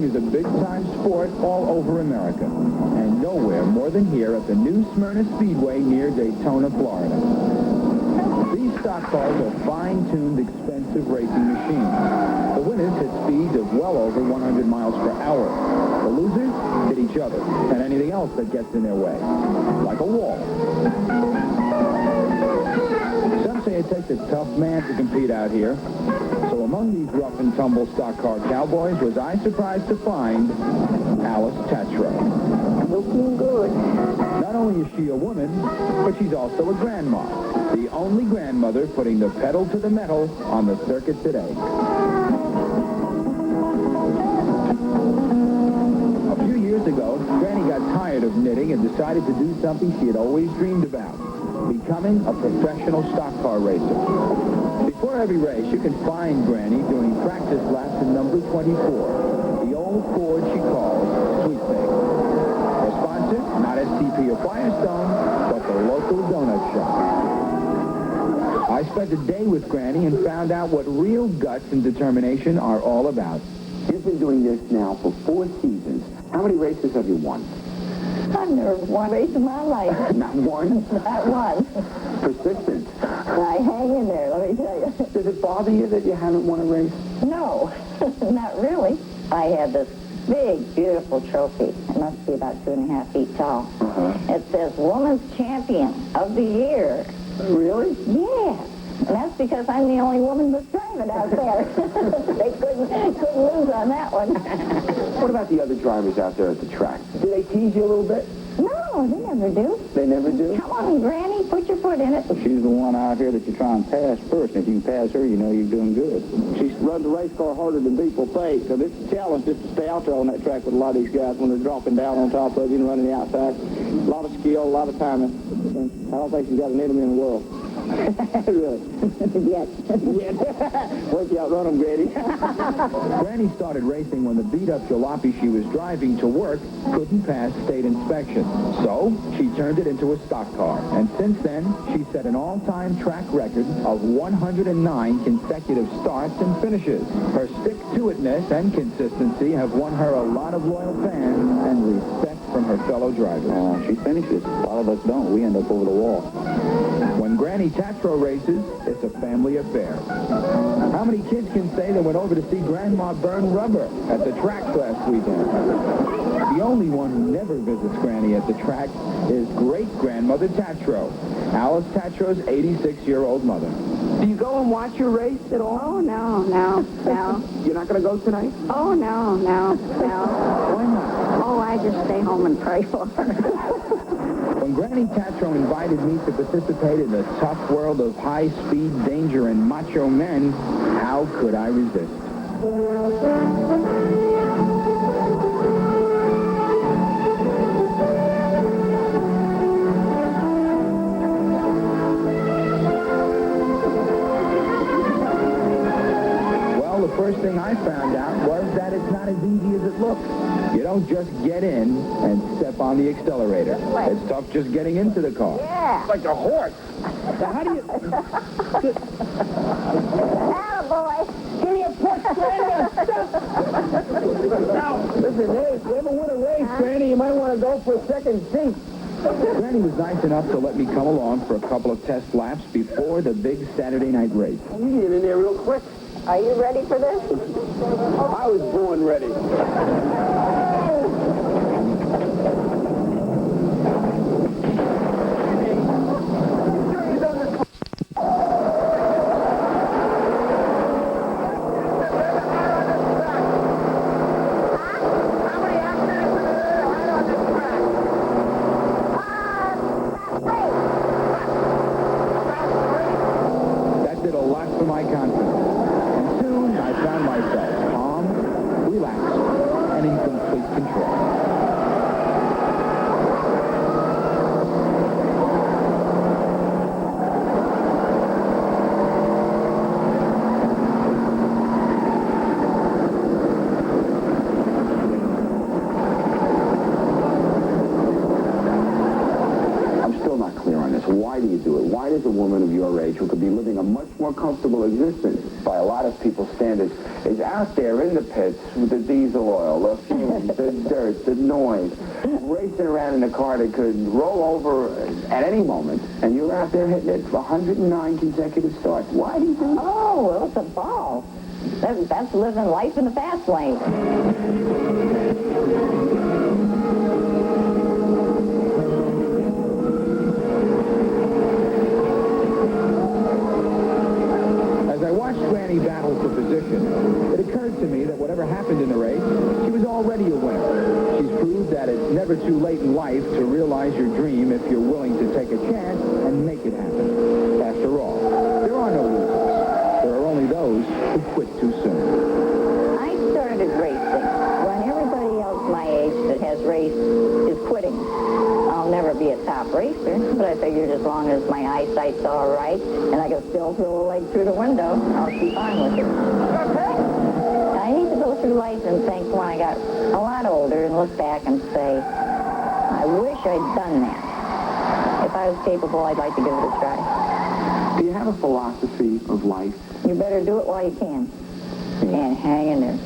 is a big-time sport all over America, and nowhere more than here at the new Smyrna Speedway near Daytona, Florida. These stock cars are fine-tuned, expensive racing machines. The winners hit speeds of well over 100 miles per hour. The losers hit each other and anything else that gets in their way, like a wall. Some say it takes a tough man to compete out here. So among these rough-and-tumble stock car cowboys was I surprised to find Alice Tatroe. Looking good. Not only is she a woman, but she's also a grandma. The only grandmother putting the pedal to the metal on the circuit today. A few years ago, Granny got tired of knitting and decided to do something she had always dreamed about, becoming a professional stock car racer. Before every race, you can find Granny doing practice laps in number 24, the old Ford she calls Sweet Thing. Her sponsor, not STP or Firestone, but the local donut shop. I spent a day with Granny and found out what real guts and determination are all about. You've been doing this now for 4 seasons. How many races have you won? I've never won a race in my life. Not one? Not one. Persistent. I hang in there, let me tell you. Does it bother you that you haven't won a race? No, not really. I have this big, beautiful trophy. It must be about 2.5 feet tall. It says Woman's Champion of the Year. Really? Yeah. And that's because I'm the only woman that's driving out there. They couldn't lose on that one. What about the other drivers out there at the track? Do they tease you a little bit? No, they never do. They never do? Come on, Granny, put your foot in it. She's the one out here that you try and pass first. And if you can pass her, you know you're doing good. She runs the race car harder than people think. So it's a challenge just to stay out there on that track with a lot of these guys when they're dropping down on top of you and running the outside. A lot of skill, a lot of timing. I don't think she's got an enemy in the world. Really? Yes. Work you out, run them, Grady. Granny started racing when the beat-up jalopy she was driving to work couldn't pass state inspection. So she turned it into a stock car. And since then, she set an all-time track record of 109 consecutive starts and finishes. Her stick-to-itness and consistency have won her a lot of loyal fans and respect from her fellow drivers. She finishes. A lot of us don't. We end up over the wall. When Granny Tatroe races, it's a family affair. How many kids can say they went over to see Grandma burn rubber at the track last weekend? The only one who never visits Granny at the track is great-grandmother Tatroe, Alice Tatroe's 86-year-old mother. Do you go and watch your race at all? Oh, no. You're not going to go tonight? Oh, no. Why not? Oh, I just stay home and pray for her. When Granny Tatroe invited me to participate in the tough world of high-speed danger and macho men, how could I resist? Well, the first thing I found out was that it's not as easy as it looks. You don't just get in and step on the accelerator. It's tough just getting into the car. Yeah. Like a horse. Now, how do you... Attaboy. Give me a push, Granny. Now, listen, hey, if you ever win a race, Granny, you might want to go for a second seat. Granny was nice enough to let me come along for a couple of test laps before the big Saturday night race. You get in there real quick. Are you ready for this? I was born ready. That did a lot for my confidence. And soon I found myself calm, relaxed, and in complete control. I'm still not clear on this. Why do you do it? Why does a woman of your age, who could be living a much more comfortable existence, By a lot of most people's standards, is out there in the pits with the diesel oil, the fumes, the dirt, the noise, racing around in a car that could roll over at any moment, and you're out there hitting it for 109 consecutive starts. Why do you do that? Oh, well, it's a ball. That's living life in the fast lane. As I watched Granny battle for position, it occurred to me that whatever happened in the race, she was already a winner. She's proved that it's never too late in life to realize your dream if you're willing to take a chance and make it happen. After all, there are no losers. There are only those who quit too soon. I started racing when everybody else my age that has raced is quitting. I'll never be a top racer, but I figured as long as my eyesight's all right and I can still throw a leg through the window, I'll keep on with it. I need to go through life and think when I got a lot older and look back and say, I wish I'd done that. If I was capable, I'd like to give it a try. Do you have a philosophy of life? You better do it while you can. And hang in there.